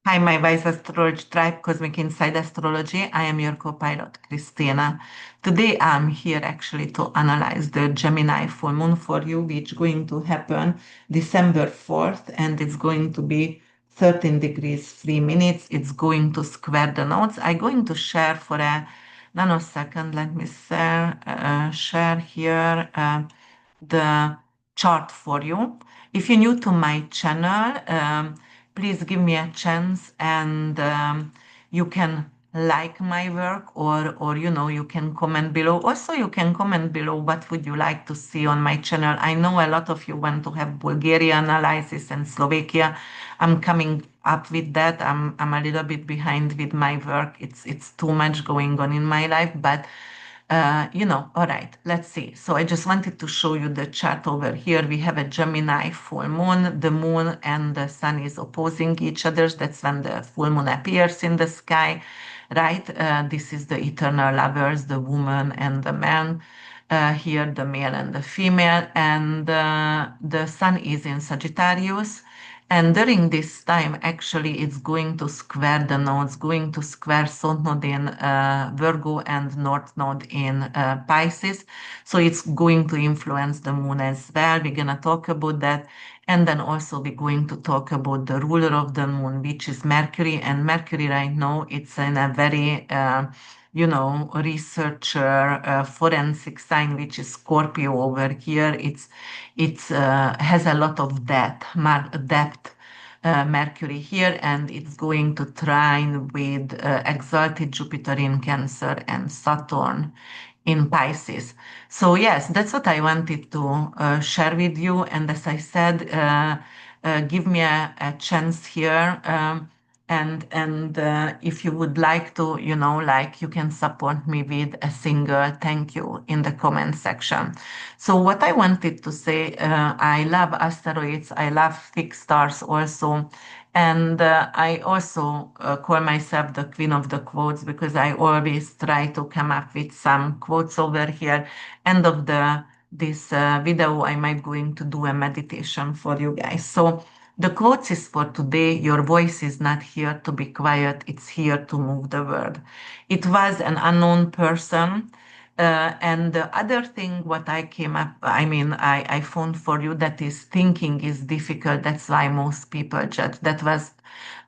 Hi, my wise astrology tribe, Cosmic Inside Astrology. I am your co-pilot, Christina. Today I'm here actually to analyze the Gemini full moon for you, which is going to happen December 4th, and it's going to be 13 degrees 3 minutes. It's going to square the nodes. I'm going to share for a nanosecond. Let me share here the chart for you. If you're new to my channel, please give me a chance and you can like my work or you can comment below. Also, you can comment below what would you like to see on my channel. I know a lot of you want to have Bulgaria analysis and Slovakia. I'm coming up with that. I'm a little bit behind with my work. It's too much going on in my life, but all right, let's see. So I just wanted to show you the chart over here. We have a Gemini full moon. The moon and the sun is opposing each other. That's when the full moon appears in the sky, right? This is the eternal lovers, the woman and the man. Here, the male and the female. And the sun is in Sagittarius. And during this time, actually, it's going to square the nodes, going to square South Node in Virgo and North Node in Pisces. So it's going to influence the moon as well. We're going to talk about that. And then also we're going to talk about the ruler of the moon, which is Mercury. And Mercury right now, it's in a very researcher, forensic sign, which is Scorpio over here. It's has a lot of depth. Mercury here, and it's going to trine with exalted Jupiter in Cancer and Saturn in Pisces. So yes, that's what I wanted to share with you. And as I said, give me a chance here. And if you would like to, like you can support me with a single thank you in the comment section. So what I wanted to say, I love asteroids, I love fixed stars also. And I also call myself the queen of the quotes because I always try to come up with some quotes over here. End of this video, I might going to do a meditation for you guys. So the quotes is for today. Your voice is not here to be quiet. It's here to move the world. It was an unknown person. And the other thing what I came up, I found for you that is thinking is difficult. That's why most people judge. That was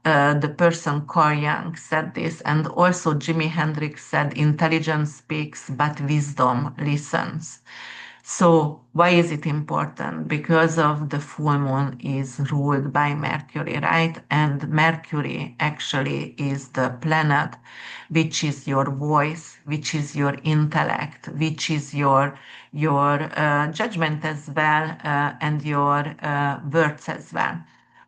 the person Carl Jung said this. And also Jimi Hendrix said, intelligence speaks, but wisdom listens. So why is it important? Because of the full moon is ruled by Mercury, right? And Mercury actually is the planet which is your voice, which is your intellect, which is your judgment as well, and your words as well.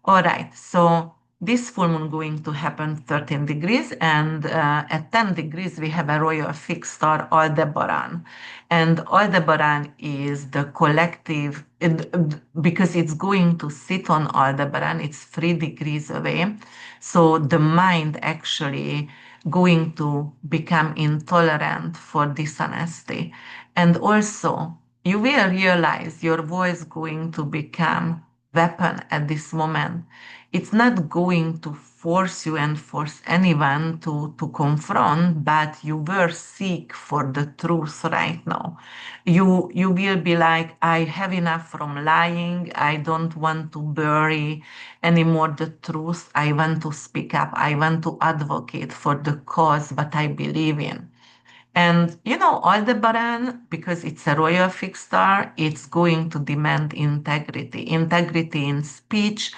All right, so this full moon going to happen 13 degrees, and at 10 degrees we have a royal fixed star, Aldebaran. And Aldebaran is the collective, because it's going to sit on Aldebaran, it's 3 degrees away. So the mind actually going to become intolerant for dishonesty. And also, you will realize your voice going to become weapon at this moment. It's not going to force you and force anyone to confront, but you will seek for the truth right now. You will be like, I have enough from lying. I don't want to bury anymore the truth. I want to speak up. I want to advocate for the cause that I believe in. And Aldebaran, because it's a royal fixed star, it's going to demand integrity. Integrity in speech.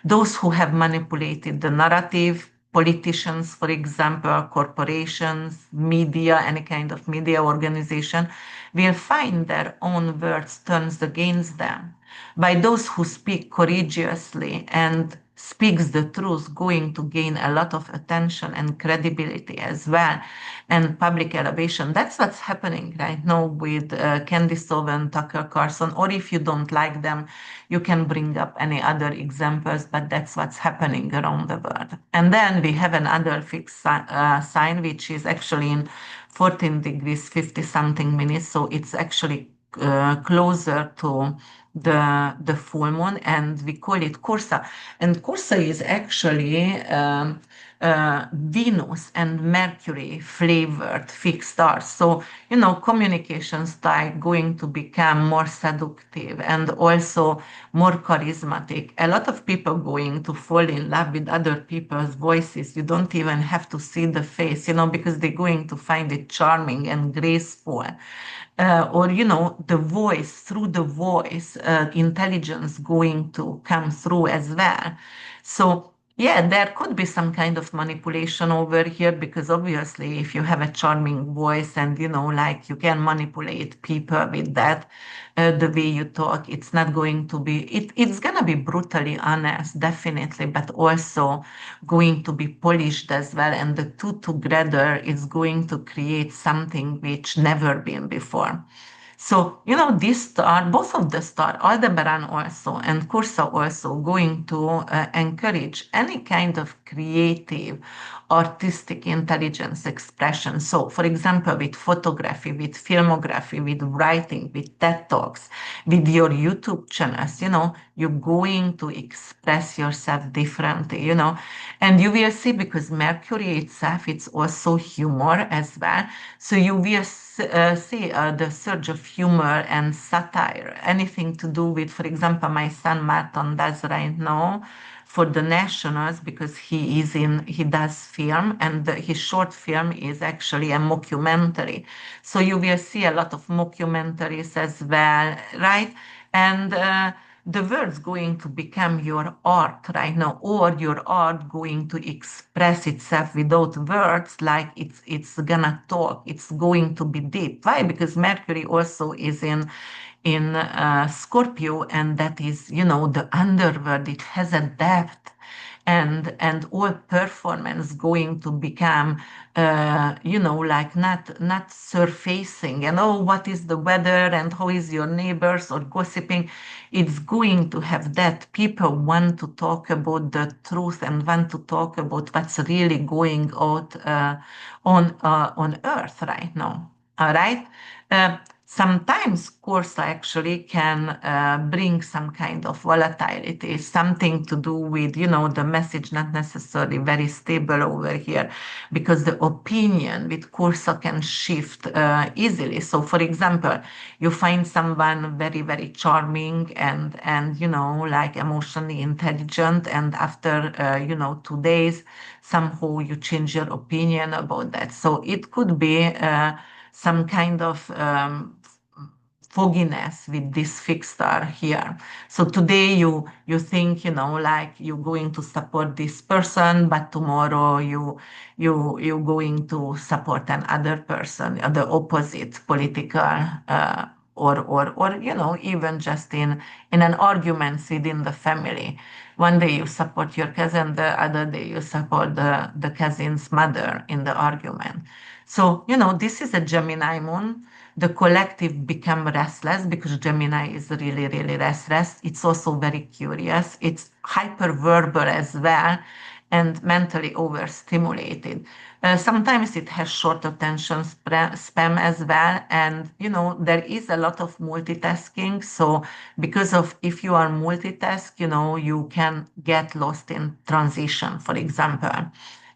Those who have manipulated the narrative, politicians, for example, corporations, media, any kind of media organization, will find their own words turns against them. By those who speak courageously and speaks the truth, going to gain a lot of attention and credibility as well, and public elevation. That's what's happening right now with Candice Owen, Tucker Carlson, or if you don't like them, you can bring up any other examples, but that's what's happening around the world. And then we have another fixed sign, which is actually in 14 degrees, 50 something minutes. So it's actually closer to the full moon, and we call it Cursa. And Cursa is actually Venus and Mercury flavored fixed stars. So, communication style going to become more seductive and also more charismatic. A lot of people going to fall in love with other people's voices. You don't even have to see the face, because they're going to find it charming and graceful. Or the voice, through the voice, intelligence going to come through as well. So yeah, there could be some kind of manipulation over here, because obviously if you have a charming voice and like you can manipulate people with that, the way you talk, it's not going to be, it's gonna be brutally honest, definitely, but also going to be polished as well, and the two together is going to create something which never been before. So, this star, both of the star, Aldebaran also and Cursa also, going to encourage any kind of creative, artistic intelligence expression. So, for example, with photography, with filmography, with writing, with TED Talks, with your YouTube channels, you're going to express yourself differently, and you will see, because Mercury itself, it's also humor as well. So you will see the surge of humor and satire, anything to do with, for example, my son Martin does right now for the Nationals, because he does film, and his short film is actually a mockumentary. So you will see a lot of mockumentaries as well, right? And the words going to become your art right now, or your art going to express itself without words, like it's gonna talk, it's going to be deep. Why? Because Mercury also is in Scorpio, and that is, the underworld. It has a depth, and all performance going to become, like not surfacing. And oh, what is the weather, and how is your neighbors, or gossiping. It's going to have that. People want to talk about the truth and want to talk about what's really going out on Earth right now. All right. Sometimes course actually can bring some kind of volatility, something to do with, the message not necessarily very stable over here, because the opinion with Corsa can shift easily. So, for example, you find someone very, very charming and like emotionally intelligent, and after 2 days, somehow you change your opinion about that. So it could be some kind of fogginess with this fixed star here. So today you think, like you're going to support this person, but tomorrow you're going to support another person, the opposite political or even just in an argument within the family. One day you support your cousin, the other day you support the cousin's mother in the argument. So, this is a Gemini moon. The collective become restless, because Gemini is really, really restless. It's also very curious. It's hyperverbal as well, and mentally overstimulated. Sometimes it has short attention span as well. And, there is a lot of multitasking. So because of, if you are multitask, you can get lost in transition, for example,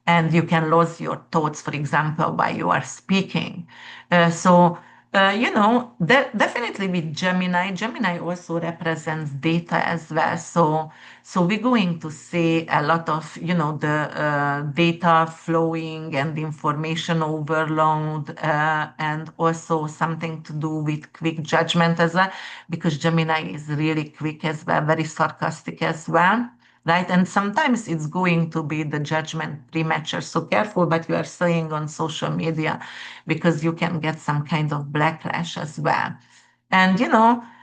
and you can lose your thoughts, for example, while you are speaking. Definitely with Gemini, Gemini also represents data as well. So we're going to see a lot of, the data flowing and information overload, and also something to do with quick judgment as well, because Gemini is really quick as well, very sarcastic as well. Right. And sometimes it's going to be the judgment premature. So careful what you are saying on social media, because you can get some kind of backlash as well. And,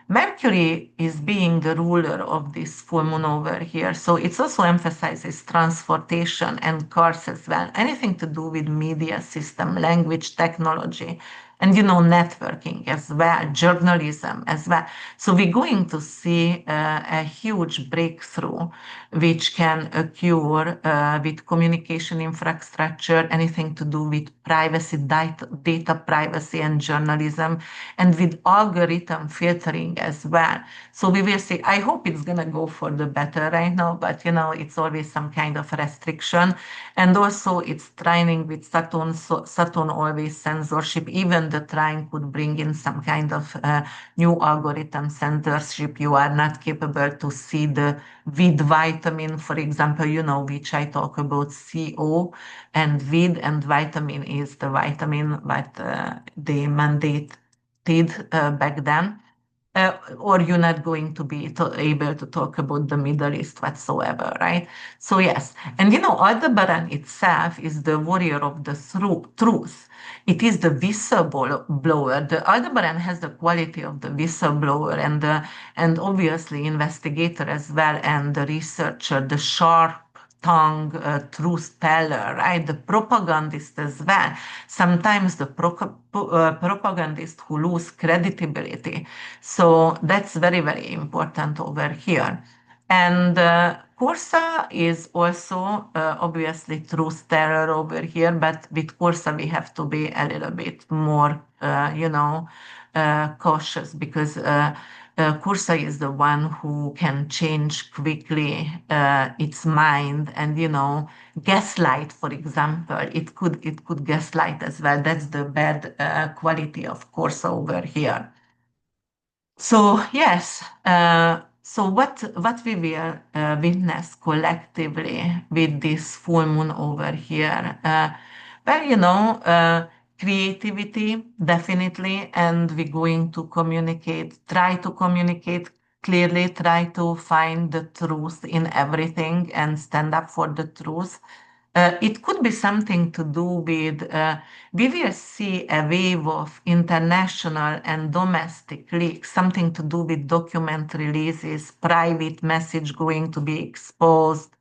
Mercury is being the ruler of this full moon over here. So it also emphasizes transportation and cars as well. Anything to do with media system, language, technology, and networking as well, journalism as well. So we're going to see a huge breakthrough which can occur with communication infrastructure, anything to do with privacy, data privacy and journalism, and with algorithm filtering as well. So we will see. I hope it's going to go for the better right now, but it's always some kind of restriction. And also it's trining with Saturn. So Saturn always censorship. Even the trine could bring in some kind of new algorithm censorship. You are not capable to see the with vitamin, for example, which I talk about CO and with, and vitamin is the vitamin that they mandated back then, or you're not going to be able to talk about the Middle East whatsoever, right? So yes, and Aldebaran itself is the warrior of the truth. It is the whistleblower. The Aldebaran has the quality of the whistleblower and obviously investigator as well, and the researcher, the sharp tongue truth teller, right? The propagandist as well. Sometimes the propagandist who lose credibility. So that's very, very important over here. And Corsa is also obviously truth teller over here, but with Corsa we have to be a little bit more, cautious because Corsa is the one who can change quickly its mind, and gaslight, for example. It could gaslight as well. That's the bad quality of Corsa over here. So yes, so what we will witness collectively with this full moon over here? Well, creativity definitely, and we're going to try to communicate clearly, try to find the truth in everything and stand up for the truth. It could be something to do with, we will see a wave of international and domestic leaks, something to do with document releases, private message going to be exposed,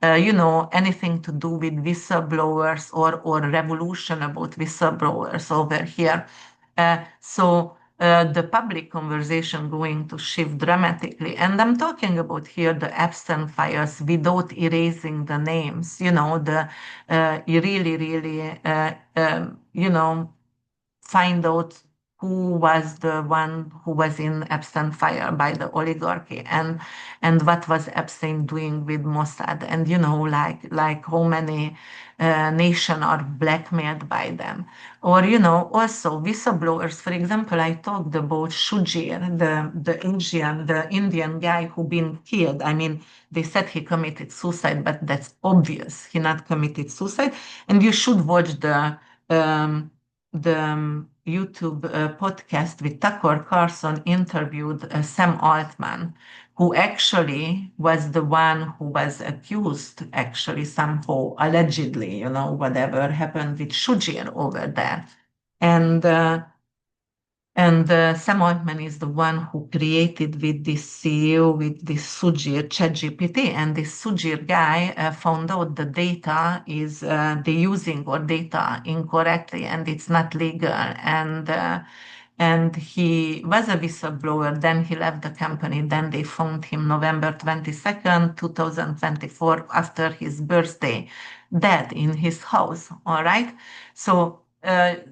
anything to do with whistleblowers or revolution about whistleblowers over here. So the public conversation going to shift dramatically. And I'm talking about here the Epstein files without erasing the names, the really, really, find out who was the one who was in Epstein fire by the oligarchy, and what was Epstein doing with Mossad, and like how many nation are blackmailed by them, or also whistleblowers. For example, I talked about Shujir, the Indian guy who been killed. I mean, they said he committed suicide, but that's obvious he not committed suicide. And you should watch um, the YouTube podcast with Tucker Carlson interviewed Sam Altman, who actually was the one who was accused, actually somehow allegedly, whatever happened with Shujir over there. And Sam Altman is the one who created with this CEO, with this Sujir ChatGPT. And this Sujir guy found out the data is they using our data incorrectly, and it's not legal. And he was a whistleblower. Then he left the company. Then they found him November 22nd, 2024, after his birthday, dead in his house. All right. So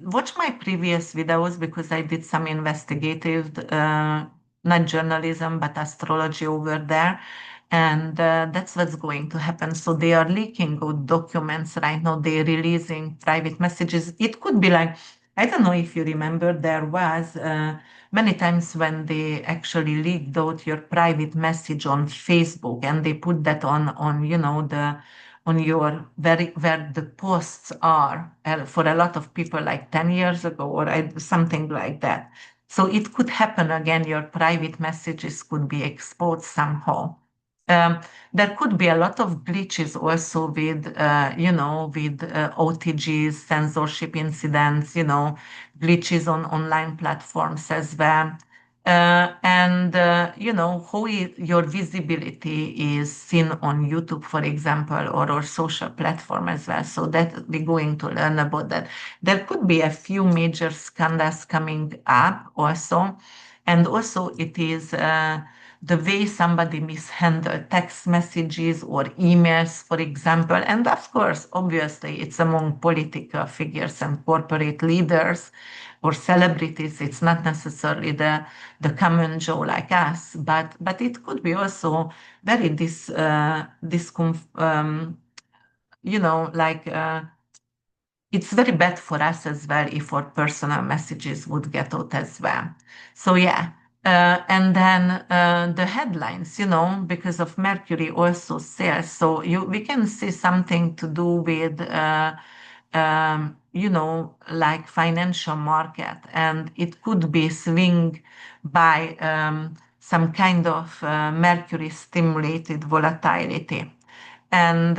watch my previous videos because I did some investigative, not journalism, but astrology over there. And that's what's going to happen. So they are leaking out documents right now. They're releasing private messages. It could be like, I don't know if you remember, there was many times when they actually leaked out your private message on Facebook, and they put that on the on your where the posts are, for a lot of people like 10 years ago, or something like that. So it could happen again. Your private messages could be exposed somehow. Um, there could be a lot of glitches also with, OTGs, censorship incidents, glitches on online platforms as well. And how your visibility is seen on YouTube, for example, or social platform as well. So that we're going to learn about that. There could be a few major scandals coming up also, and also it is the way somebody mishandled text messages or emails, for example. And of course, obviously, it's among political figures and corporate leaders or celebrities. It's not necessarily the common Joe like us, but it could be also very like it's very bad for us as well if our personal messages would get out as well. So yeah, and then the headlines, because of Mercury also says, so we can see something to do with like financial market, and it could be swing by some kind of Mercury stimulated volatility. And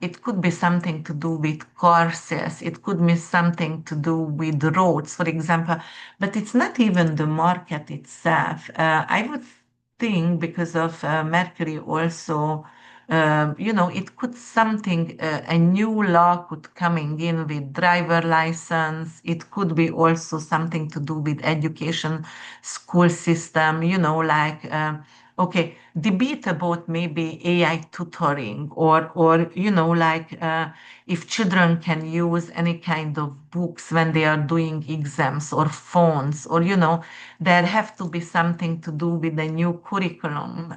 it could be something to do with courses, it could be something to do with roads, for example, but it's not even the market itself. I would think because of Mercury also, it could something, a new law could coming in with driver license. It could be also something to do with education, school system, like, okay, debate about maybe AI tutoring or like if children can use any kind of books when they are doing exams or phones or there have to be something to do with the new curriculum,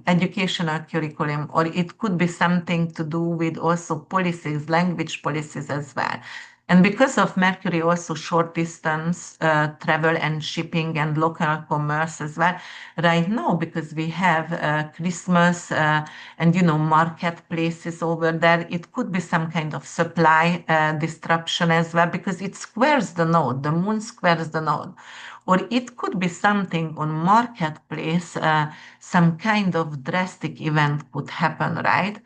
educational curriculum, or it could be something to do with also policies, language policies as well. And because of Mercury, also short distance travel and shipping and local commerce as well. Right now, because we have Christmas and marketplaces over there, it could be some kind of supply disruption as well because it squares the node, the moon squares the node. Or it could be something on marketplace, some kind of drastic event could happen, right?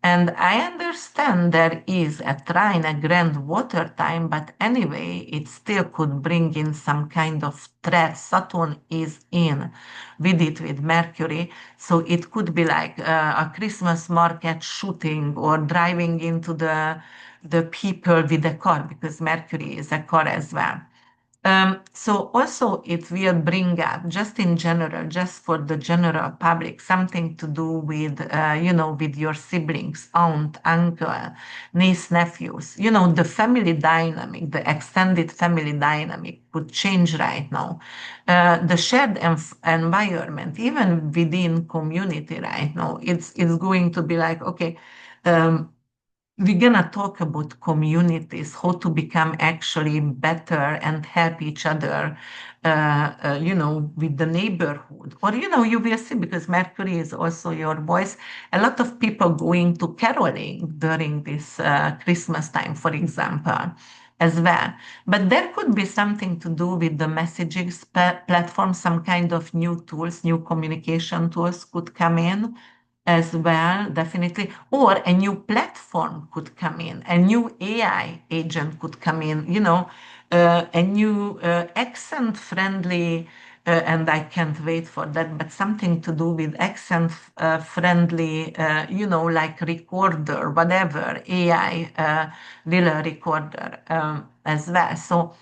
And I understand there is a trine, a grand water time, but anyway, it still could bring in some kind of threat. Saturn is in with it with Mercury. So it could be like a Christmas market shooting or driving into the people with a car because Mercury is a car as well. So also it will bring up just in general, just for the general public, something to do with, with your siblings, aunt, uncle, niece, nephews, the family dynamic, the extended family dynamic could change right now. The shared environment, even within community right now, it's going to be like, okay, um, we're gonna talk about communities, how to become actually better and help each other, with the neighborhood. Or, you will see, because Mercury is also your voice, a lot of people going to caroling during this Christmas time, for example, as well. But there could be something to do with the messaging platform, some kind of new tools, new communication tools could come in as well, definitely. Or a new platform could come in, a new AI agent could come in, a new accent friendly, and I can't wait for that, but something to do with accent friendly, like recorder, whatever, AI real recorder as well. So,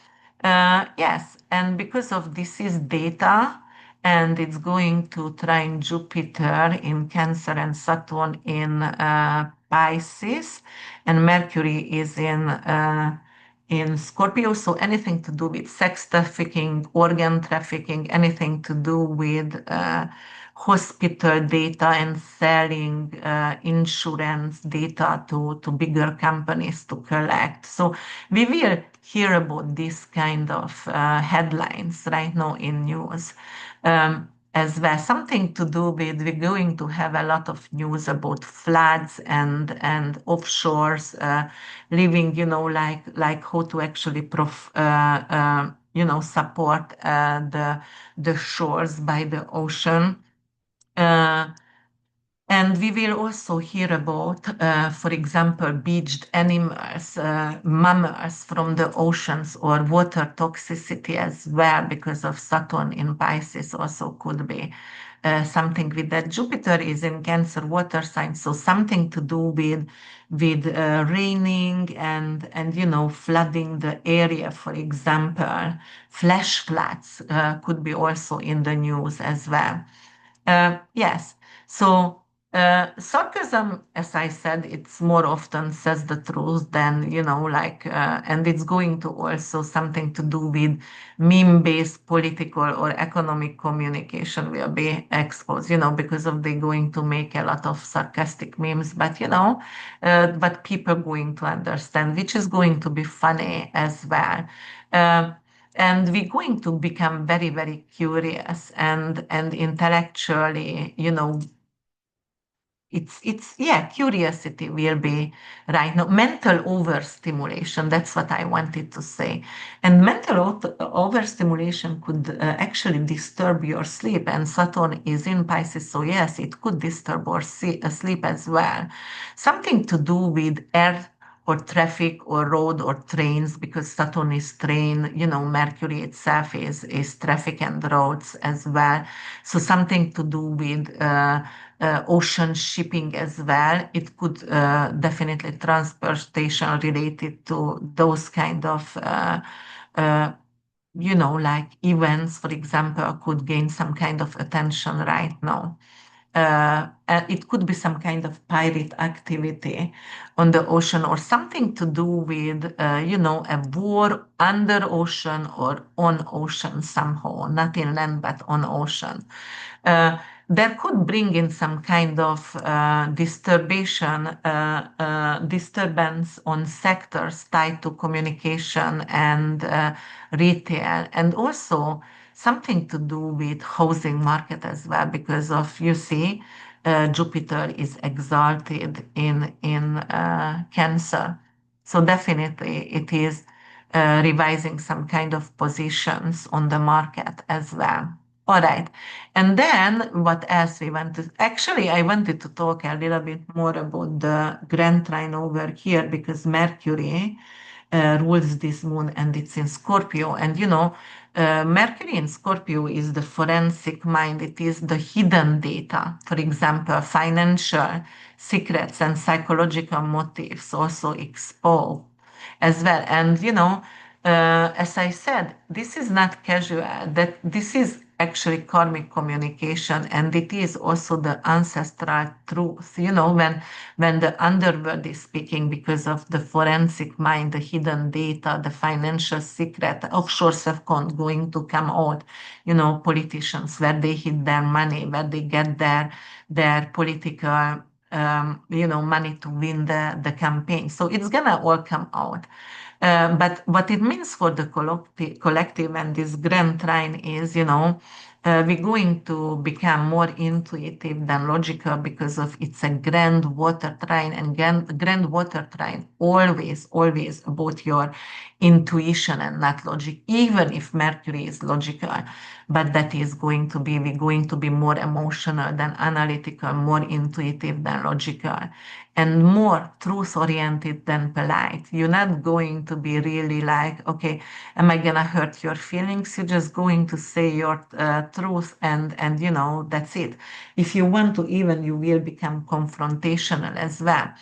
yes, and because of this is data, and it's going to trine Jupiter in Cancer and Saturn in Pisces, and Mercury is in Scorpio. So anything to do with sex trafficking, organ trafficking, anything to do with hospital data and selling insurance data to bigger companies to collect. So we will hear about this kind of headlines right now in news as well. Something to do with we're going to have a lot of news about floods and offshores living, like how to actually support the shores by the ocean. Uh, And we will also hear about, for example, beached animals, mammals from the oceans, or water toxicity as well, because of Saturn in Pisces also could be something with that. Jupiter is in Cancer water sign, so something to do with raining and flooding the area, for example. Flash floods could be also in the news as well. Yes. So sarcasm, as I said, it's more often says the truth than, and it's going to also something to do with meme-based political or economic communication will be exposed, because of they going to make a lot of sarcastic memes, but, but people going to understand, which is going to be funny as well. Uh, and we're going to become very, very curious and intellectually, it's yeah, curiosity will be right now. Mental overstimulation, that's what I wanted to say. And mental overstimulation could actually disturb your sleep, and Saturn is in Pisces, so yes, it could disturb our sleep as well. Something to do with air or traffic or road or trains, because Saturn is train, Mercury itself is traffic and roads as well. So something to do with ocean shipping as well. It could definitely transportation related to those kind of uh, like events, for example, could gain some kind of attention right now. It could be some kind of pirate activity on the ocean, or something to do with, a war under ocean or on ocean somehow, not in land, but on ocean. Uh, that could bring in some kind of disturbance on sectors tied to communication and retail, and also something to do with housing market as well, because of, you see, Jupiter is exalted in Cancer, so definitely it is revising some kind of positions on the market as well. All right. And then what else we want to actually I wanted to talk a little bit more about the Grand Trine over here, because Mercury rules this moon and it's in Scorpio. And Mercury in Scorpio is the forensic mind, it is the hidden data, for example, financial secrets and psychological motives also exposed as well. And as I said, this is not casual, that this is actually karmic communication, and it is also the ancestral truth, when the underworld is speaking, because of the forensic mind, the hidden data, the financial secret, offshore account going to come out, politicians, where they hid their money, where they get their political money to win the campaign. So it's gonna all come out. But what it means for the collective and this grand trine is, we're going to become more intuitive than logical, because of it's a grand water trine, and grand water trine always about your intuition and not logic, even if Mercury is logical. But that is we're going to be more emotional than analytical, more intuitive than logical, and more truth oriented than polite. You're not going to be really like, okay, am I gonna hurt your feelings? You're just going to say your truth, and that's it. If you want to, even you will become confrontational as well.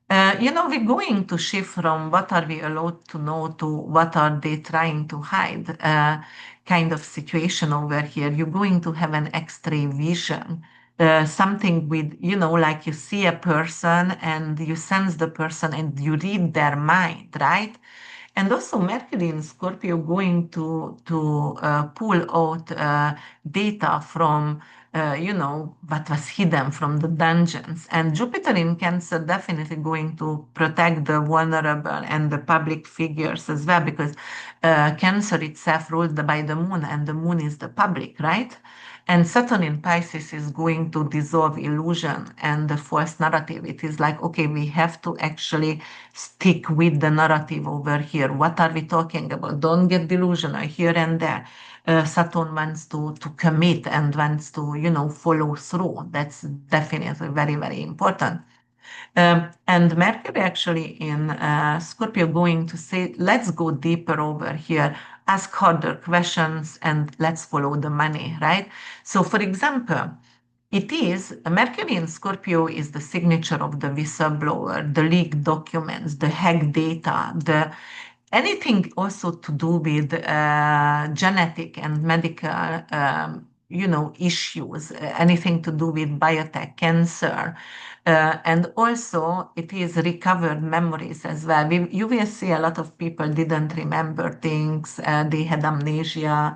We're going to shift from what are we allowed to know to what are they trying to hide, kind of situation over here. You're going to have an X-ray vision, something with, like you see a person and you sense the person and you read their mind, right? And also Mercury in Scorpio going to pull out data from what was hidden from the dungeons. And Jupiter in Cancer definitely going to protect the vulnerable and the public figures as well, because Cancer itself ruled by the moon, and the moon is the public, right? And Saturn in Pisces is going to dissolve illusion and the false narrative. It is like, okay, we have to actually stick with the narrative over here. What are we talking about? Don't get delusional here and there. Saturn wants to commit and wants to, follow through. That's definitely very, very important. And Mercury actually in Scorpio going to say, let's go deeper over here, ask harder questions, and let's follow the money, right? So, for example, it is Mercury in Scorpio is the signature of the whistleblower, the leaked documents, the hacked data, the anything also to do with genetic and medical, issues, anything to do with biotech, cancer, and also it is recovered memories as well. You will see a lot of people didn't remember things, they had amnesia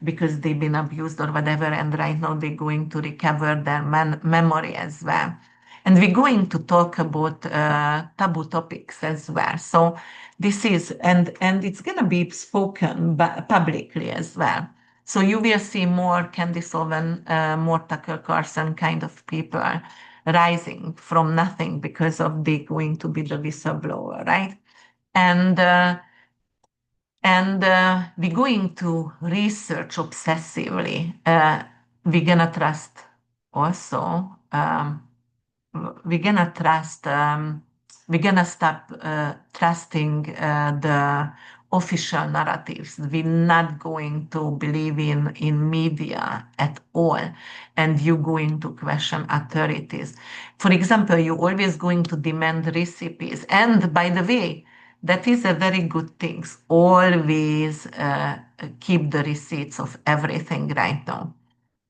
because they've been abused or whatever, and right now they're going to recover their memory as well. And we're going to talk about taboo topics as well. So this is, and it's going to be spoken publicly as well. So you will see more Candice Owen, more Tucker Carlson kind of people rising from nothing because of they going to be the whistleblower, right? And we're going to research obsessively. We're gonna trust also. We're gonna trust. We're gonna stop trusting the official narratives. We're not going to believe in media at all, and you're going to question authorities. For example, you're always going to demand recipes. And by the way, that is a very good thing. Always keep the receipts of everything right now.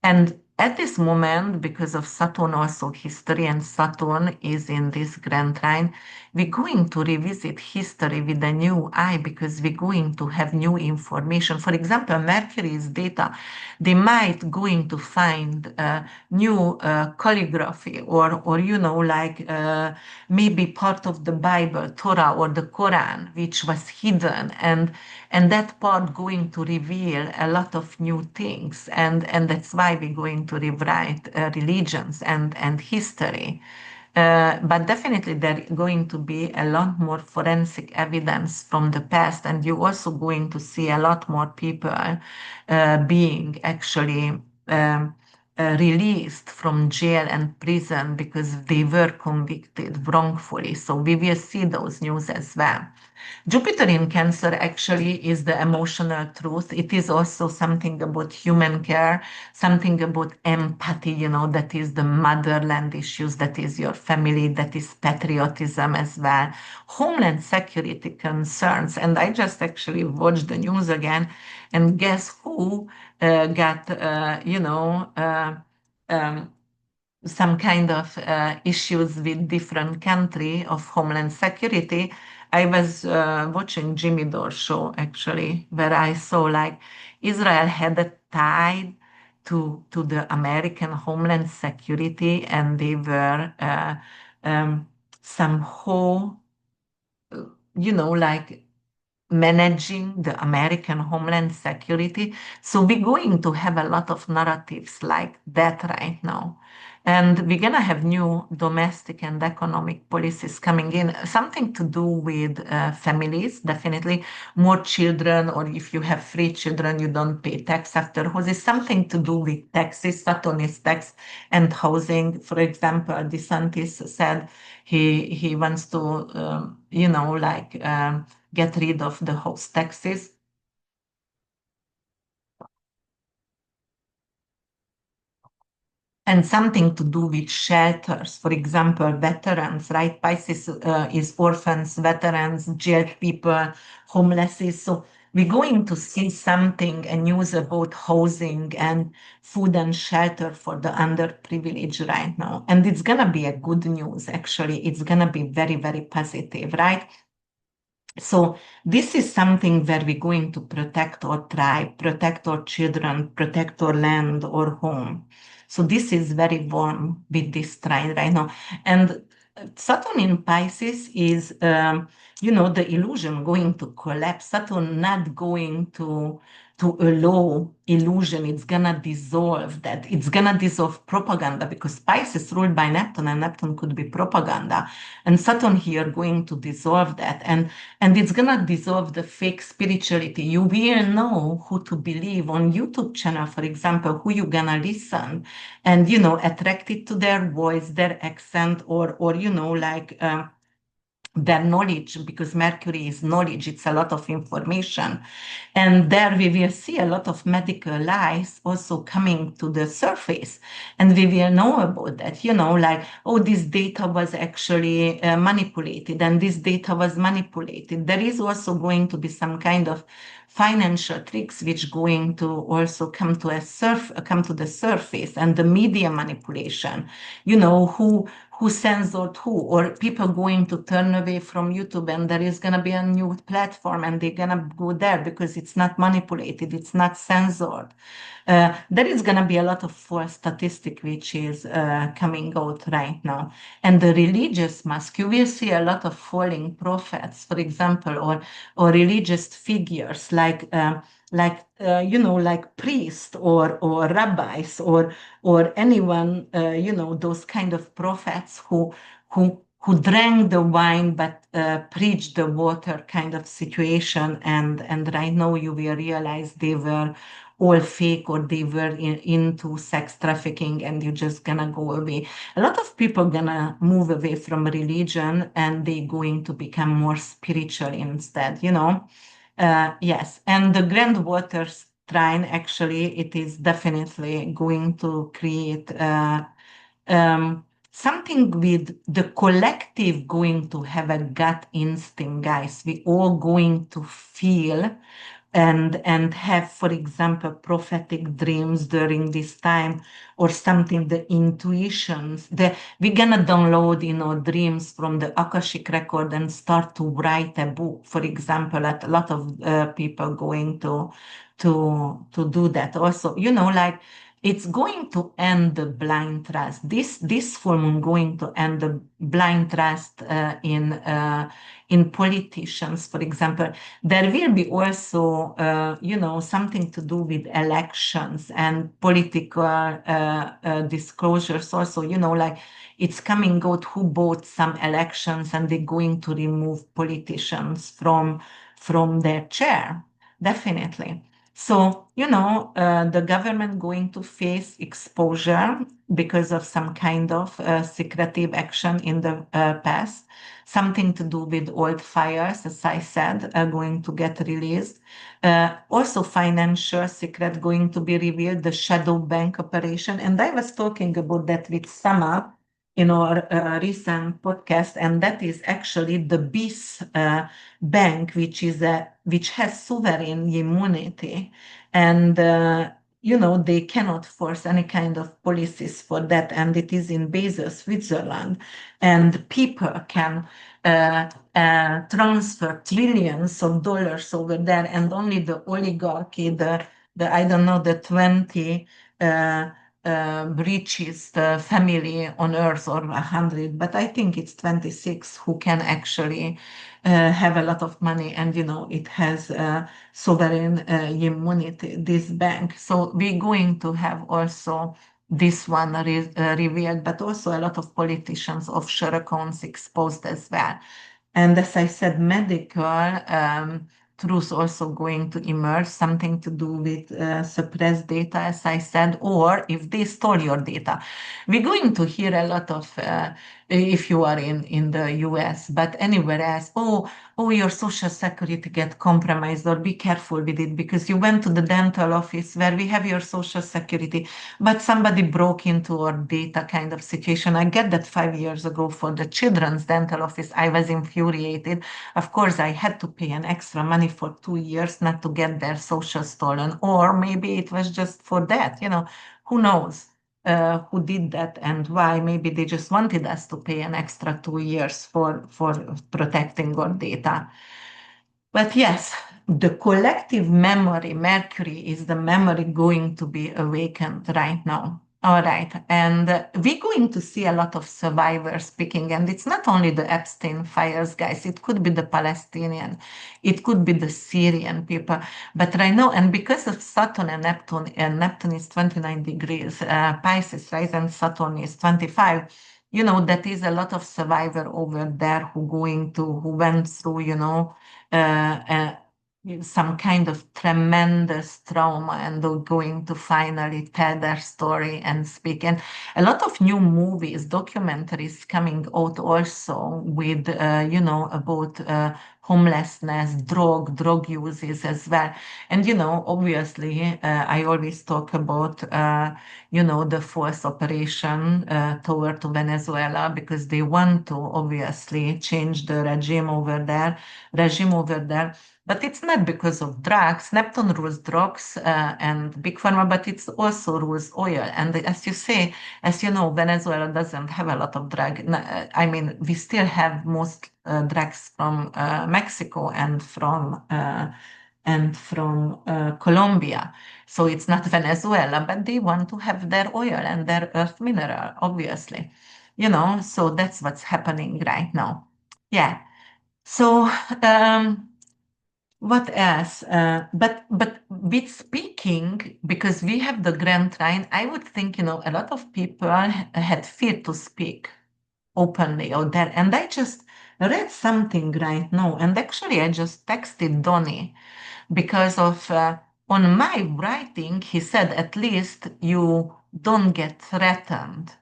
And at this moment, because of Saturn also history, and Saturn is in this Grand Trine, we're going to revisit history with a new eye because we're going to have new information. For example, Mercury's data, they might going to find new calligraphy or like maybe part of the Bible, Torah or the Quran, which was hidden, and that part going to reveal a lot of new things, and that's why we're going to rewrite religions and history. But definitely there going to be a lot more forensic evidence from the past, and you're also going to see a lot more people being actually released from jail and prison because they were convicted wrongfully. So we will see those news as well. Jupiter in Cancer actually is the emotional truth. It is also something about human care, something about empathy, that is the motherland issues, that is your family, that is patriotism as well, homeland security concerns. And I just actually watched the news again, and guess who got, um, some kind of issues with different country of homeland security. I was watching Jimmy Dore show actually, where I saw like Israel had a tie to the American homeland security, and they were somehow, like managing the American homeland security. So we're going to have a lot of narratives like that right now. And we're going to have new domestic and economic policies coming in, something to do with families, definitely. More children, or if you have three children, you don't pay tax after houses, something to do with taxes, Saturn is tax and housing. For example, DeSantis said he wants to, get rid of the house taxes. And something to do with shelters, for example, veterans, right? Pisces is orphans, veterans, jailed people, homeless. So we're going to see something and news about housing and food and shelter for the underprivileged right now. And it's going to be a good news, actually. It's going to be very, very positive, right? So this is something where we're going to protect our tribe, protect our children, protect our land or home. So this is very warm with this trine right now. And Saturn in Pisces is, the illusion going to collapse. Saturn not going to to allow illusion. It's gonna dissolve that. It's gonna dissolve propaganda because Pisces ruled by Neptune, and Neptune could be propaganda. And Saturn here going to dissolve that. And it's gonna dissolve the fake spirituality. You will know who to believe on YouTube channel, for example, who you gonna listen, and attracted to their voice, their accent, or their knowledge, because Mercury is knowledge, it's a lot of information. And there we will see a lot of medical lies also coming to the surface. And we will know about that, like, oh, this data was actually manipulated, and this data was manipulated. There is also going to be some kind of financial tricks which going to also come to the surface, and the media manipulation, who censored who, or people going to turn away from YouTube, and there is going to be a new platform and they're going to go there because it's not manipulated, it's not censored. There is going to be a lot of false statistic which is coming out right now. And the religious mask, you will see a lot of falling prophets, for example, or religious figures like priests or rabbis or anyone, those kind of prophets who drank the wine but preached the water kind of situation. And right now you will realize they were all fake, or they were into sex trafficking, and you're just gonna go away. A lot of people gonna move away from religion, and they going to become more spiritual instead. Yes, and the grand water trine, actually, it is definitely going to create something with the collective going to have a gut instinct, guys. We all going to feel and have, for example, prophetic dreams during this time, or something, the intuitions. We're gonna download, dreams from the Akashic record and start to write a book, for example. A lot of people going to do that also. Like, it's going to end the blind trust. This full moon going to end the blind trust in politicians, for example. There will be also, something to do with elections and political disclosures also, like, it's coming out who bought some elections, and they're going to remove politicians from their chair, definitely. So, the government going to face exposure because of some kind of secretive action in the past. Something to do with old fires, as I said, are going to get released. Also, financial secret going to be revealed, the shadow bank operation. And I was talking about that with Sama in our recent podcast, and that is actually the BIS bank, which has sovereign immunity, and they cannot force any kind of policies for that, and it is in Basel, Switzerland, and people can transfer trillions of dollars over there, and only the oligarchy, the I don't know, the 20 richest family on earth, or 100, but I think it's 26 who can actually have a lot of money, and it has sovereign immunity, this bank. So we're going to have also this one revealed, but also a lot of politicians' offshore accounts exposed as well. And as I said, medical truth also going to emerge, something to do with suppressed data, as I said, or if they stole your data. We're going to hear a lot of, if you are in the US, but anywhere else, oh, your social security get compromised, or be careful with it because you went to the dental office where we have your social security, but somebody broke into our data kind of situation. I get that 5 years ago for the children's dental office. I was infuriated. Of course, I had to pay an extra money for 2 years not to get their social stolen, or maybe it was just for that, who knows? Who did that and why? Maybe they just wanted us to pay an extra 2 years for protecting our data. But yes, the collective memory, Mercury, is the memory going to be awakened right now. All right. And we're going to see a lot of survivors speaking. And it's not only the Epstein files, guys. It could be the Palestinian. It could be the Syrian people. But right now, and because of Saturn and Neptune is 29 degrees, Pisces, right? And Saturn is 25, that is a lot of survivor over there who went through, uh, uh, some kind of tremendous trauma and they're going to finally tell their story and speak. And a lot of new movies, documentaries coming out also with, about homelessness, drug uses as well. And, obviously, I always talk about, the force operation toward to Venezuela because they want to obviously change the regime over there, but it's not because of drugs. Neptune rules drugs and big pharma, but it's also rules oil. And as you say, as you know, Venezuela doesn't have a lot of drug. I mean, we still have most drugs from Mexico and from Colombia. So it's not Venezuela, but they want to have their oil and their earth mineral, obviously. So that's what's happening right now. Yeah. So what else? But with speaking, because we have the Grand Trine, I would think, a lot of people had fear to speak openly out there. And I just read something right now, and actually I just texted Donnie because of on my writing, he said at least you don't get threatened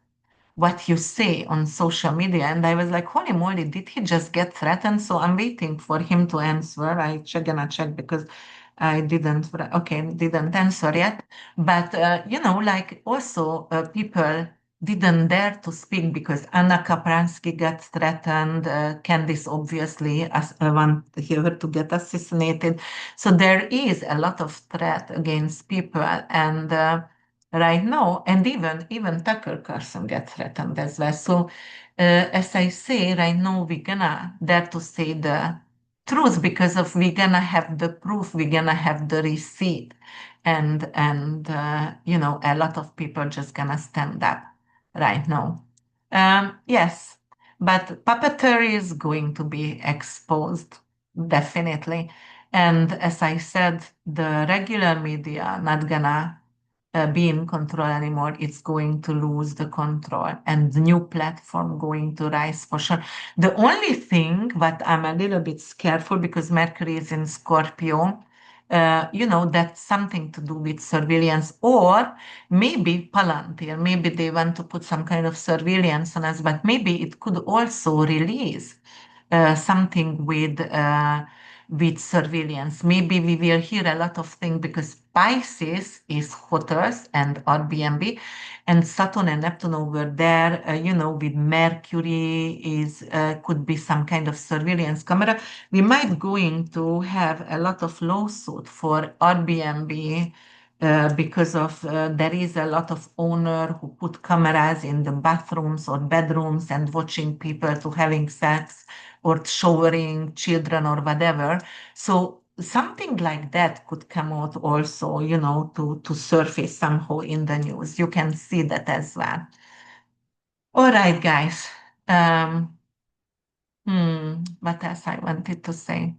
what you say on social media. And I was like, holy moly, did he just get threatened? So I'm waiting for him to answer. Gonna check because I didn't answer yet. But, like also people didn't dare to speak because Anna Kapransky got threatened. Candice obviously want her to get assassinated. So there is a lot of threat against people. And right now, and even Tucker Carlson gets threatened as well. So, as I say, right now we're gonna dare to say the truth because of we're gonna have the proof, we're gonna have the receipt, and a lot of people just gonna stand up right now. Yes, but puppetry is going to be exposed definitely, and as I said, the regular media not gonna be in control anymore. It's going to lose the control and the new platform going to rise for sure. The only thing that I'm a little bit scared for because Mercury is in Scorpio, that's something to do with surveillance or maybe Palantir. Maybe they want to put some kind of surveillance on us, but maybe it could also release something with surveillance. Maybe we will hear a lot of things because Pisces is hotels and Airbnb, and Saturn and Neptune over there, with Mercury is could be some kind of surveillance camera. We might going to have a lot of lawsuit for Airbnb because of there is a lot of owner who put cameras in the bathrooms or bedrooms and watching people to having sex or showering children or whatever. So something like that could come out also, to surface somehow in the news. You can see that as well. All right, guys. Um, what else I wanted to say?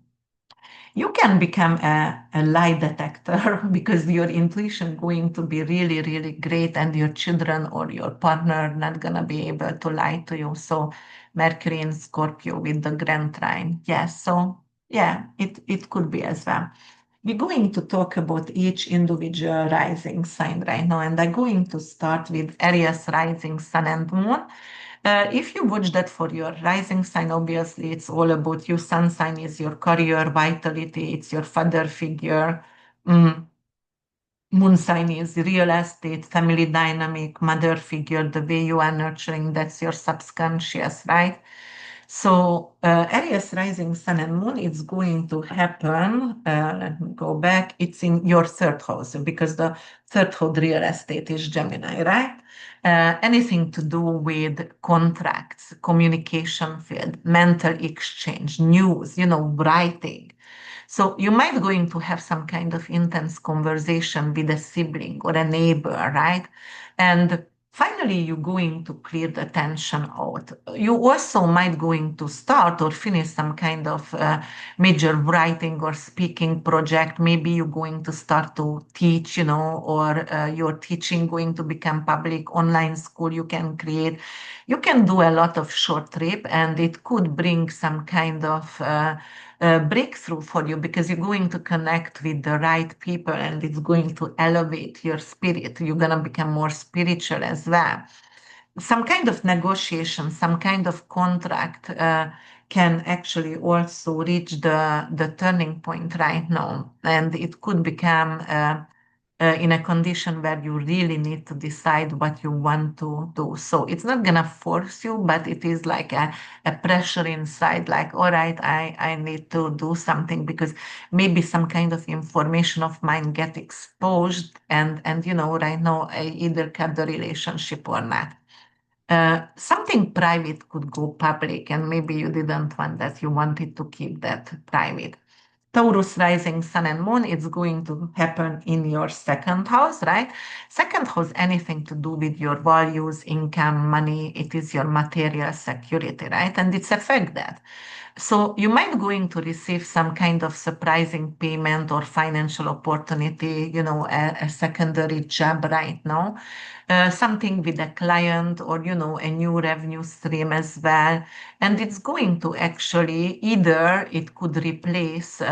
You can become a lie detector because your intuition going to be really, really great and your children or your partner not gonna be able to lie to you. So Mercury in Scorpio with the Grand Trine. Yes, so yeah, it could be as well. We're going to talk about each individual rising sign right now, and I'm going to start with Aries rising sun and moon. If you watch that for your rising sign, obviously it's all about you. Sun sign is your career, vitality, it's your father figure. Mm, Moon sign is real estate, family dynamic, mother figure, the way you are nurturing, that's your subconscious, right? So Aries rising sun and moon is going to happen. Let me go back. It's in your third house because the third house real estate is Gemini, right? Anything to do with contracts, communication field, mental exchange, news, writing. So you might going to have some kind of intense conversation with a sibling or a neighbor, right? And finally, you're going to clear the tension out. You also might going to start or finish some kind of major writing or speaking project. Maybe you're going to start to teach, or your teaching going to become public, online school you can create. You can do a lot of short trip, and it could bring some kind of breakthrough for you because you're going to connect with the right people and it's going to elevate your spirit. You're going to become more spiritual as well. Some kind of negotiation, some kind of contract can actually also reach the turning point right now. And it could become in a condition where you really need to decide what you want to do. So it's not going to force you, but it is like a pressure inside, like, all right, I need to do something because maybe some kind of information of mine get exposed and right now I either cut the relationship or not. Something private could go public, and maybe you didn't want that. You wanted to keep that private. Taurus rising sun and moon, it's going to happen in your second house, right? Second house, anything to do with your values, income, money, it is your material security, right? And it's affect that. So you might going to receive some kind of surprising payment or financial opportunity, a secondary job right now, something with a client or, a new revenue stream as well. And it's going to actually either it could replace,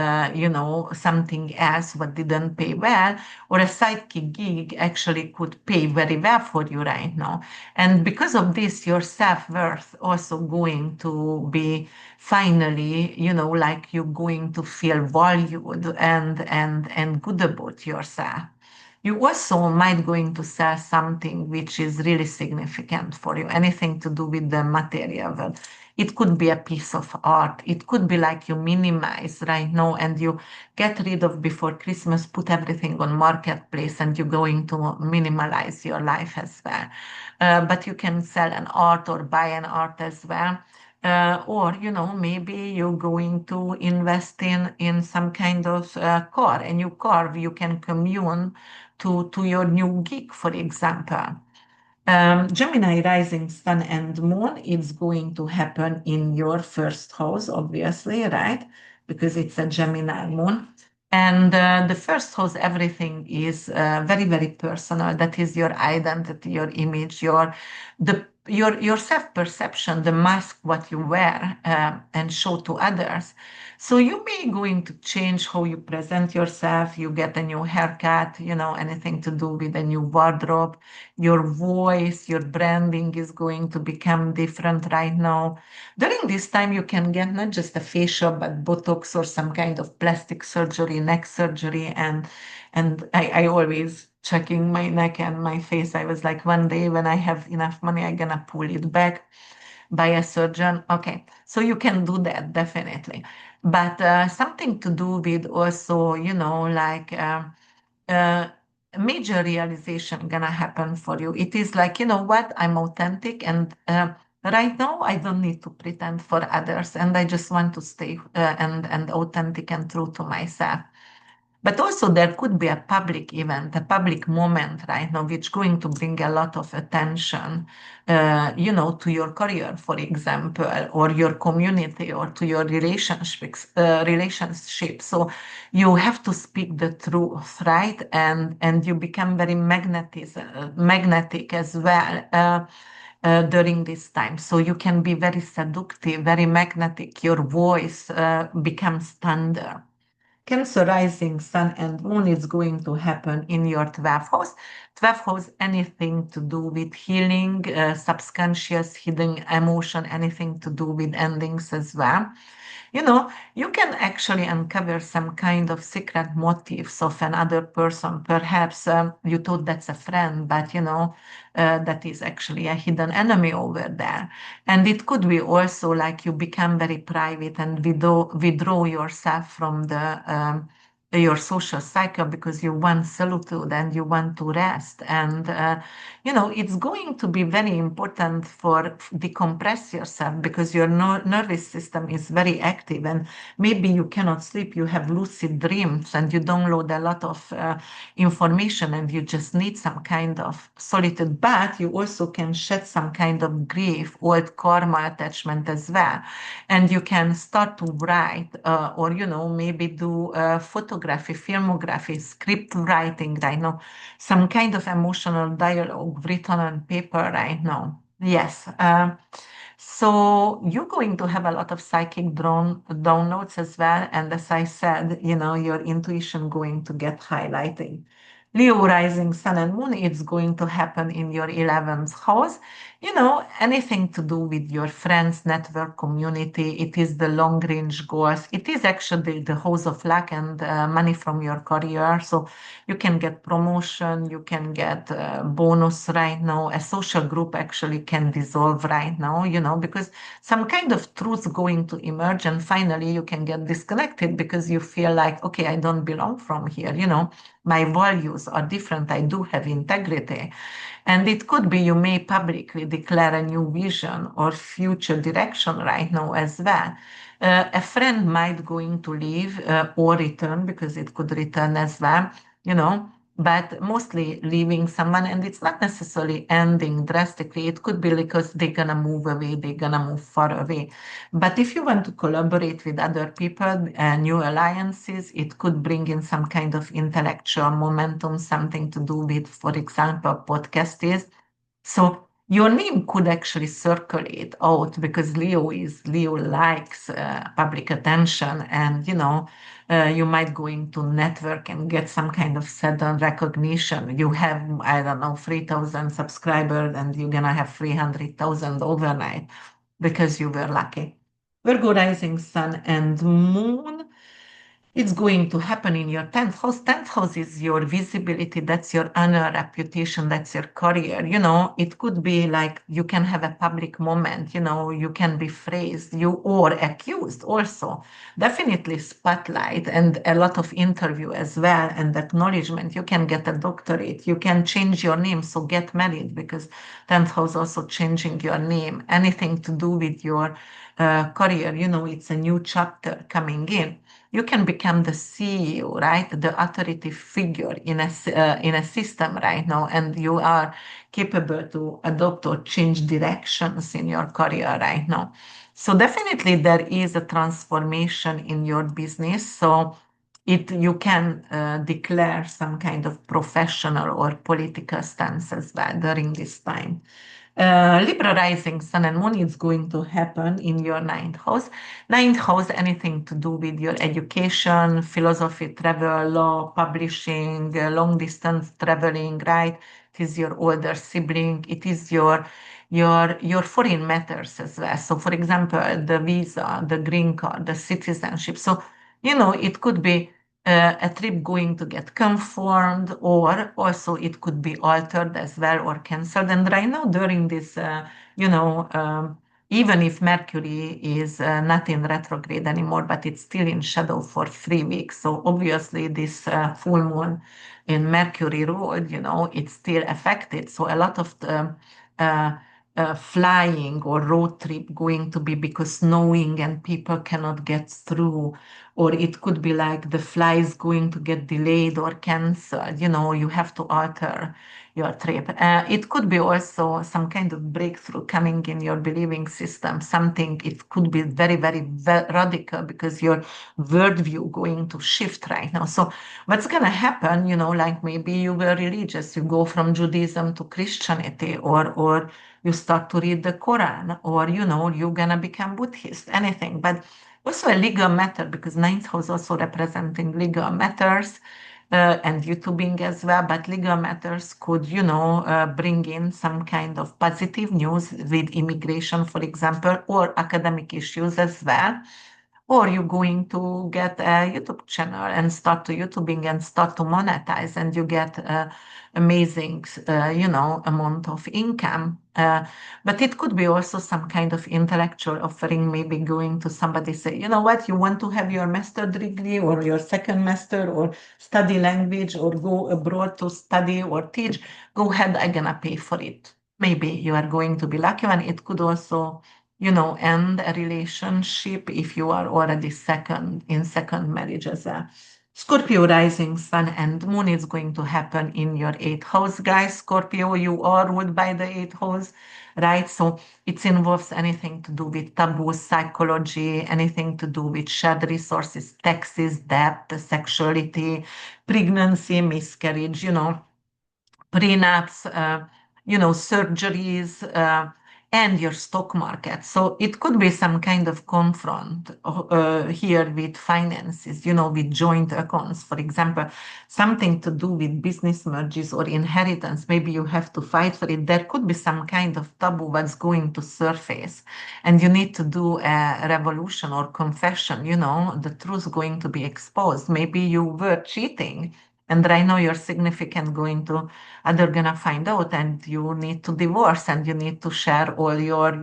something else what didn't pay well, or a sidekick gig actually could pay very well for you right now. And because of this, your self-worth also going to be finally, like you're going to feel valued and good about yourself. You also might going to sell something which is really significant for you, anything to do with the material world. It could be a piece of art. It could be like you minimize right now and you get rid of before Christmas, put everything on marketplace and you're going to minimalize your life as well. But you can sell an art or buy an art as well. Or maybe you're going to invest in some kind of car, a new car you can commune to your new gig, for example. Gemini rising sun and moon is going to happen in your first house, obviously, right? Because it's a Gemini moon. And the first house, everything is very, very personal. That is your identity, your image, your self-perception, the mask what you wear and show to others. So you may going to change how you present yourself. You get a new haircut, anything to do with a new wardrobe. Your voice, your branding is going to become different right now. During this time, you can get not just a facial, but Botox or some kind of plastic surgery, neck surgery, and I always checking my neck and my face. I was like, one day when I have enough money, I'm gonna pull it back by a surgeon. Okay, so you can do that definitely, but something to do with also, like. Uh, Major realization gonna happen for you. It is like, you know what, I'm authentic and right now I don't need to pretend for others and I just want to stay and authentic and true to myself. But also there could be a public event, a public moment right now, which going to bring a lot of attention, to your career, for example, or your community, or to your relationships. So you have to speak the truth, right? And you become very magnetic as well. During this time. So you can be very seductive, very magnetic. Your voice becomes thunder. Cancer rising sun and moon is going to happen in your 12th house. 12th house, anything to do with healing, subconscious, hidden emotion, anything to do with endings as well. You can actually uncover some kind of secret motives of another person. Perhaps you thought that's a friend, but that is actually a hidden enemy over there. And it could be also like you become very private and withdraw yourself from the your social cycle because you want solitude and you want to rest. And, it's going to be very important for decompress yourself because your nervous system is very active and maybe you cannot sleep, you have lucid dreams and you download a lot of information and you just need some kind of solitude, but you also can shed some kind of grief, old karma attachment as well. And you can start to write or, maybe do photography, filmography, script writing right now, some kind of emotional dialogue written on paper right now. Yes. So you're going to have a lot of psychic downloads as well. And as I said, your intuition going to get highlighted. Leo rising sun and moon, it's going to happen in your 11th house. Anything to do with your friends, network, community. It is the long range goals. It is actually the house of luck and money from your career. So you can get promotion, you can get bonus right now. A social group actually can dissolve right now, because some kind of truth going to emerge and finally you can get disconnected because you feel like, okay, I don't belong from here, my values are different. I do have integrity. And it could be you may publicly declare a new vision or future direction right now as well. A friend might going to leave or return because it could return as well, but mostly leaving someone, and it's not necessarily ending drastically. It could be because they're gonna move away, they're gonna move far away. But if you want to collaborate with other people, new alliances, it could bring in some kind of intellectual momentum, something to do with, for example, podcast is. So your name could actually circulate out because Leo likes public attention, and you might go into network and get some kind of sudden recognition. You have, I don't know, 3,000 subscribers, and you're gonna have 300,000 overnight because you were lucky. Virgo rising sun and moon, it's going to happen in your 10th house. 10th house is your visibility, that's your honor, reputation, that's your career. It could be like you can have a public moment, you can be praised, you or accused also. Definitely spotlight and a lot of interview as well and acknowledgement. You can get a doctorate, you can change your name, so get married because 10th house also changing your name. Anything to do with your career, it's a new chapter coming in. You can become the CEO, right? The authority figure in a system right now, and you are capable to adopt or change directions in your career right now. So definitely there is a transformation in your business. So you can declare some kind of professional or political stance as well during this time. Libra rising sun and moon is going to happen in your ninth house. Ninth house, anything to do with your education, philosophy, travel, law, publishing, long distance traveling, right? It is your older sibling. It is your foreign matters as well. So, for example, the visa, the green card, the citizenship. So, it could be a trip going to get confirmed, or also it could be altered as well or canceled. And right now, during this, you know, even if Mercury is not in retrograde anymore, but it's still in shadow for 3 weeks. So obviously, this full moon in Mercury road, it's still affected. So a lot of the uh, flying or road trip going to be because snowing and people cannot get through, or it could be like the flight is going to get delayed or canceled. You have to alter your trip. It could be also some kind of breakthrough coming in your believing system. Something, it could be very, very radical because your worldview going to shift right now. So what's going to happen, like maybe you were religious, you go from Judaism to Christianity, or you start to read the Quran, or, you're going to become Buddhist, anything. But also a legal matter, because ninth house also representing legal matters and YouTubing as well. But legal matters could, bring in some kind of positive news with immigration, for example, or academic issues as well. or you're going to get a YouTube channel and start to YouTubing and start to monetize, and you get amazing, amount of income. But it could be also some kind of intellectual offering, maybe going to somebody say, you know what, you want to have your master degree or your second master or study language or go abroad to study or teach, go ahead, I'm gonna pay for it. Maybe you are going to be lucky, and it could also end a relationship if you are already second marriage as a Scorpio rising sun and moon is going to happen in your eighth house, guys. Scorpio, you are ruled by the eighth house, right? So it involves anything to do with taboo, psychology, anything to do with shared resources, taxes, debt, sexuality, pregnancy, miscarriage, prenups, surgeries, and your stock market. So it could be some kind of confront here with finances, with joint accounts, for example, something to do with business merges or inheritance. Maybe you have to fight for it. There could be some kind of taboo that's going to surface, and you need to do a revolution or confession. The truth going to be exposed. Maybe you were cheating. And right now, your significant going to they're gonna find out, and you need to divorce, and you need to share all your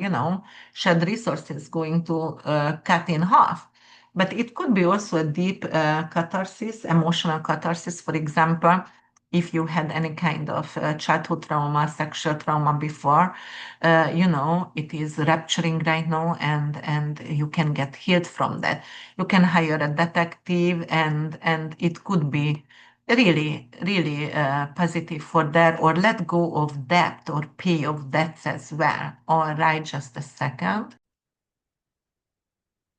shared resources going to cut in half. But it could be also a deep catharsis, emotional catharsis. For example, if you had any kind of childhood trauma, sexual trauma before, it is rupturing right now, and you can get healed from that. You can hire a detective, and it could be really, really positive for that, or let go of debt or pay of debts as well. All right, just a second.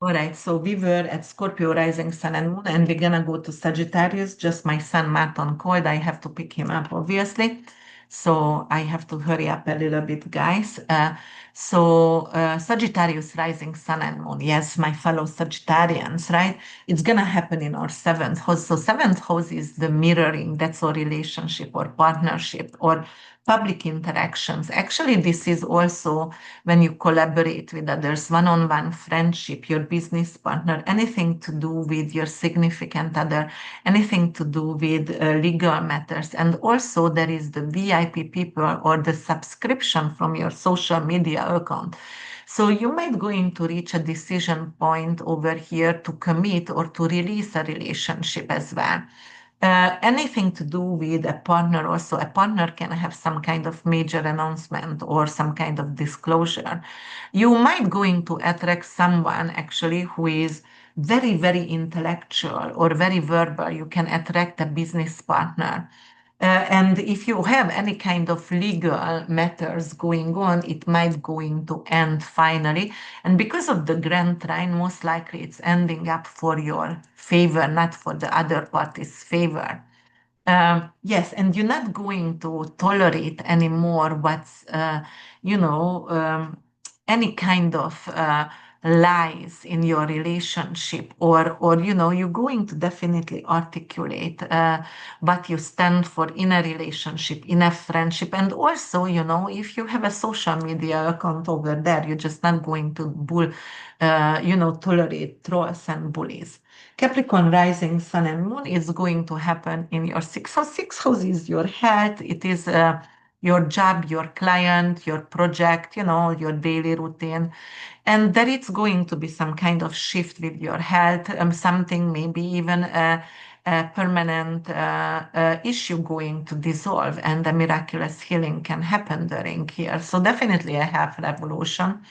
All right, so we were at Scorpio rising sun and moon, and we're gonna go to Sagittarius. Just my son Matt on cold. I have to pick him up, obviously. So I have to hurry up a little bit, guys. Sagittarius rising sun and moon. Yes, my fellow Sagittarians, right? It's gonna happen in our seventh house. So seventh house is the mirroring. That's our relationship or partnership or public interactions. Actually, this is also when you collaborate with others, one-on-one friendship, your business partner, anything to do with your significant other, anything to do with legal matters. And also there is the VIP people or the subscription from your social media account. So you might going to reach a decision point over here to commit or to release a relationship as well. Anything to do with a partner, also a partner can have some kind of major announcement or some kind of disclosure. You might going to attract someone actually who is very, very intellectual or very verbal. You can attract a business partner. And if you have any kind of legal matters going on, it might going to end finally. And because of the Grand Trine, most likely it's ending up for your favor, not for the other party's favor. Yes, and you're not going to tolerate anymore what's, you know, any kind of lies in your relationship, or you're going to definitely articulate what you stand for in a relationship, in a friendship, and also, if you have a social media account over there, you're just not going to tolerate trolls and bullies. Capricorn rising, sun and moon is going to happen in your sixth house. Sixth house is your health. It is your job, your client, your project, your daily routine. And there is going to be some kind of shift with your health, something maybe even a permanent issue going to dissolve, and a miraculous healing can happen during here. So definitely a health revolution.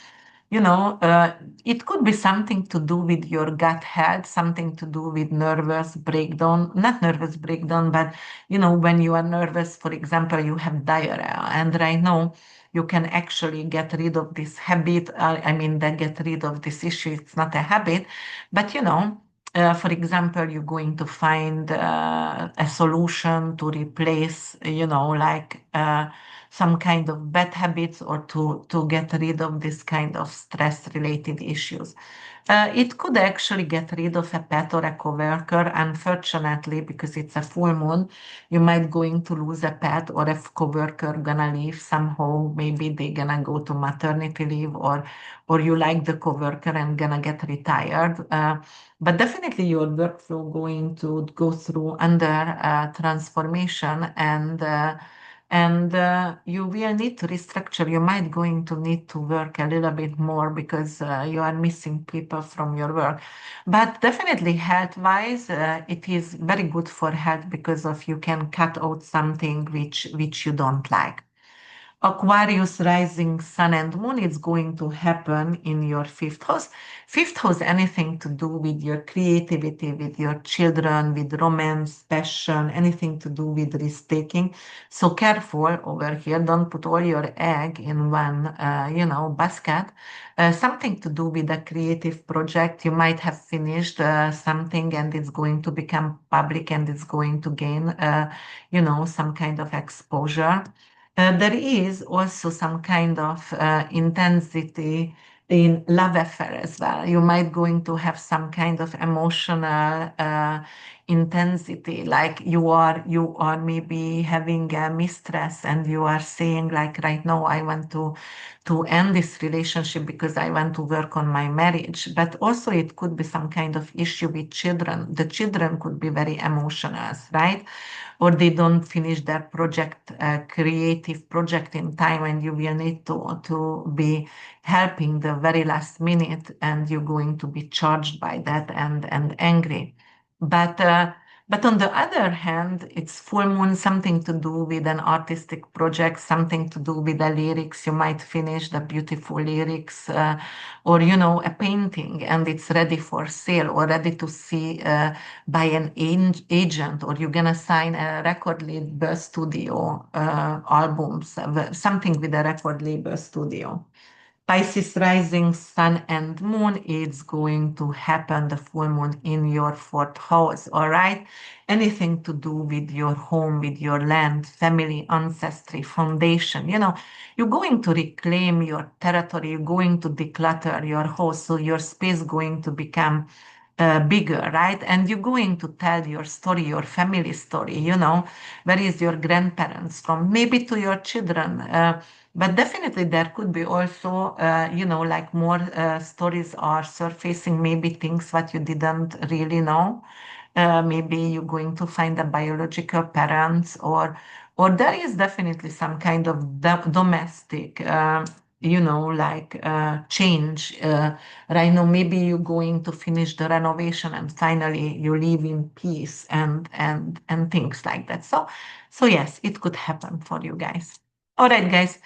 It could be something to do with your gut health, something to do with nervous breakdown, not nervous breakdown, but when you are nervous, for example, you have diarrhea, and right now you can actually get rid of this habit. I mean, that get rid of this issue. It's not a habit, but for example, you're going to find a solution to replace, like some kind of bad habits or to get rid of this kind of stress related issues. It could actually get rid of a pet or a coworker. Unfortunately, because it's a full moon, you might going to lose a pet or a coworker gonna leave somehow. Maybe they gonna go to maternity leave, or you like the coworker and gonna get retired. But definitely your workflow going to go through under transformation, and you will need to restructure. You might going to need to work a little bit more because you are missing people from your work. But definitely health-wise, it is very good for health because of you can cut out something which you don't like. Aquarius rising sun and moon is going to happen in your fifth house. Fifth house, anything to do with your creativity, with your children, with romance, passion, anything to do with risk taking. So careful over here. Don't put all your egg in one, basket. Something to do with a creative project. You might have finished something and it's going to become public and it's going to gain, some kind of exposure. There is also some kind of intensity in love affair as well. You might going to have some kind of emotional intensity, like you are maybe having a mistress and you are saying like right now I want to end this relationship because I want to work on my marriage. But also it could be some kind of issue with children. The children could be very emotional, right? Or they don't finish their project, creative project in time, and you will need to be helping the very last minute, and you're going to be charged by that and angry. But but on the other hand, it's full moon, something to do with an artistic project, something to do with the lyrics. You might finish the beautiful lyrics, or a painting, and it's ready for sale or ready to see by an agent, or you're gonna sign a record label studio albums, something with a record label studio. Pisces rising sun and moon is going to happen the full moon in your fourth house, all right? Anything to do with your home, with your land, family, ancestry, foundation. You're going to reclaim your territory, you're going to declutter your house, so your space going to become bigger, right? And you're going to tell your story, your family story, where is your grandparents from, maybe to your children. But definitely there could be also, like more stories are surfacing, maybe things that you didn't really know. Maybe you're going to find a biological parents, or there is definitely some kind of domestic, like change. Right now, maybe you're going to finish the renovation and finally you live in peace and things like that. So yes, it could happen for you guys. All right, guys.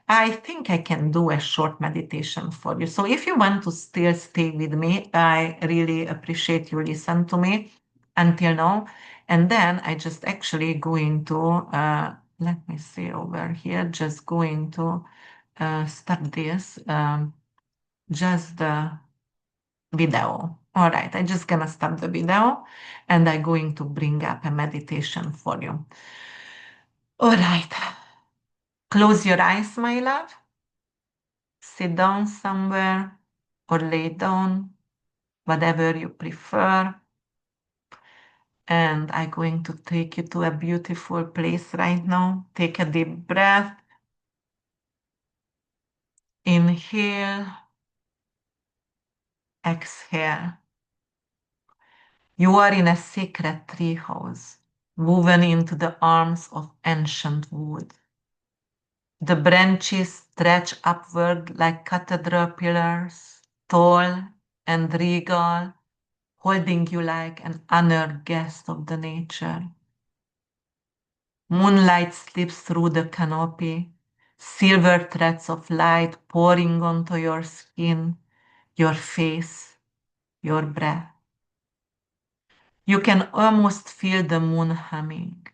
I think I can do a short meditation for you. So if you want to still stay with me, I really appreciate you listen to me until now. And then I just actually going to, let me see over here, just going to start this, just the video. All right, I'm just gonna stop the video and I'm going to bring up a meditation for you. All right, close your eyes, my love. Sit down somewhere or lay down, whatever you prefer. And I'm going to take you to a beautiful place right now. Take a deep breath. Inhale, exhale. You are in a sacred treehouse, woven into the arms of ancient wood. The branches stretch upward like cathedral pillars, tall and regal, holding you like an honored guest of the nature. Moonlight slips through the canopy, silver threads of light pouring onto your skin, your face, your breath. You can almost feel the moon humming,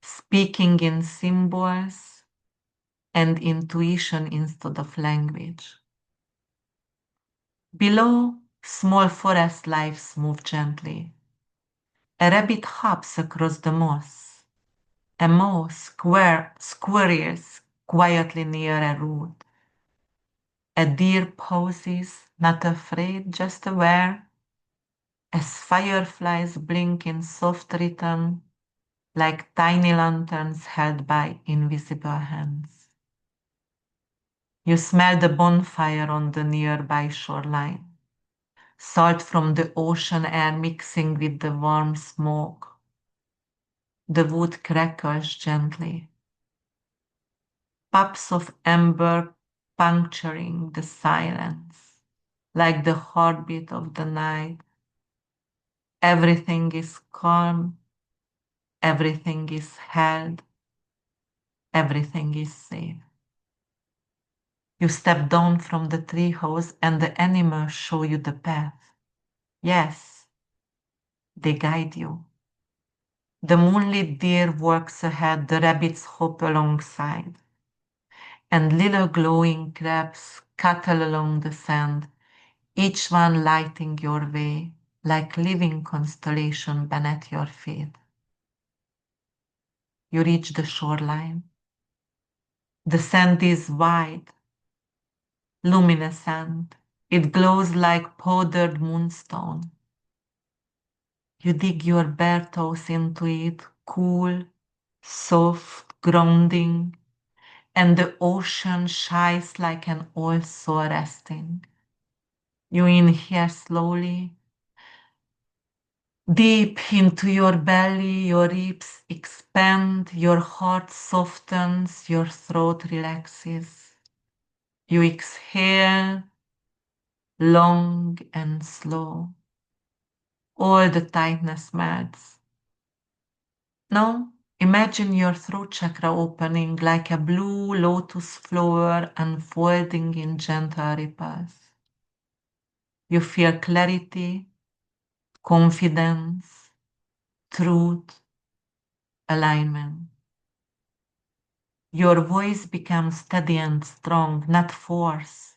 speaking in symbols and intuition instead of language. Below, small forest lives move gently. A rabbit hops across the moss. A mouse squirrels quietly near a root. A deer pauses, not afraid, just aware, as fireflies blink in soft rhythm, like tiny lanterns held by invisible hands. You smell the bonfire on the nearby shoreline, salt from the ocean air mixing with the warm smoke. The wood crackles gently, puffs of ember puncturing the silence, like the heartbeat of the night. Everything is calm, everything is held, everything is safe. You step down from the treehouse and the animals show you the path. Yes, they guide you. The moonlit deer walks ahead, the rabbits hop alongside, and little glowing crabs scuttle along the sand, each one lighting your way like living constellation beneath your feet. You reach the shoreline. The sand is white, luminescent. It glows like powdered moonstone. You dig your bare toes into it, cool, soft, grounding, and the ocean shines like an old soul resting. You inhale slowly, deep into your belly, your ribs expand, your heart softens, your throat relaxes. You exhale long and slow. All the tightness melts. Now, imagine your throat chakra opening like a blue lotus flower unfolding in gentle ripples. You feel clarity, confidence, truth, alignment. Your voice becomes steady and strong, not force,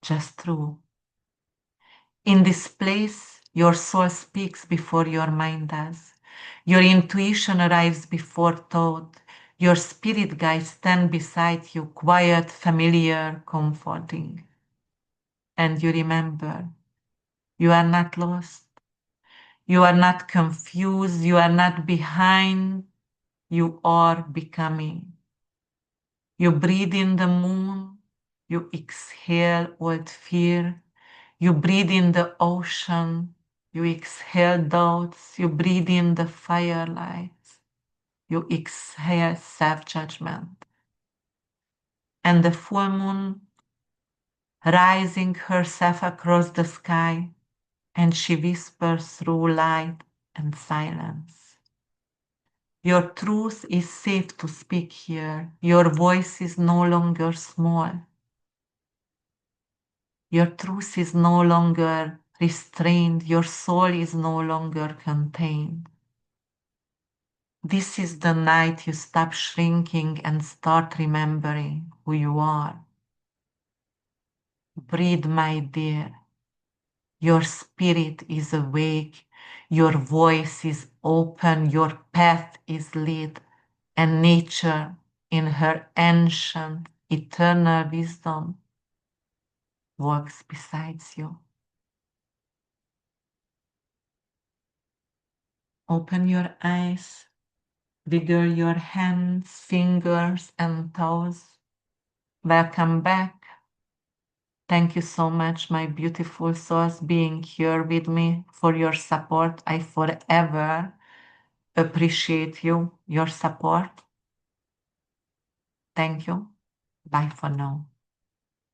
just true. In this place, your soul speaks before your mind does. Your intuition arrives before thought. Your spirit guides stand beside you, quiet, familiar, comforting. And you remember, you are not lost. You are not confused. You are not behind. You are becoming. You breathe in the moon. You exhale old fear. You breathe in the ocean. You exhale doubts. You breathe in the firelight. You exhale self-judgment. And the full moon rising herself across the sky, and she whispers through light and silence. Your truth is safe to speak here. Your voice is no longer small. Your truth is no longer restrained. Your soul is no longer contained. This is the night you stop shrinking and start remembering who you are. Breathe, my dear. Your spirit is awake. Your voice is open. Your path is lit. And nature, in her ancient, eternal wisdom, walks beside you. Open your eyes, wiggle your hands, fingers, and toes. Welcome back. Thank you so much, my beautiful souls, being here with me, for your support. I forever appreciate you, your support. Thank you. Bye for now.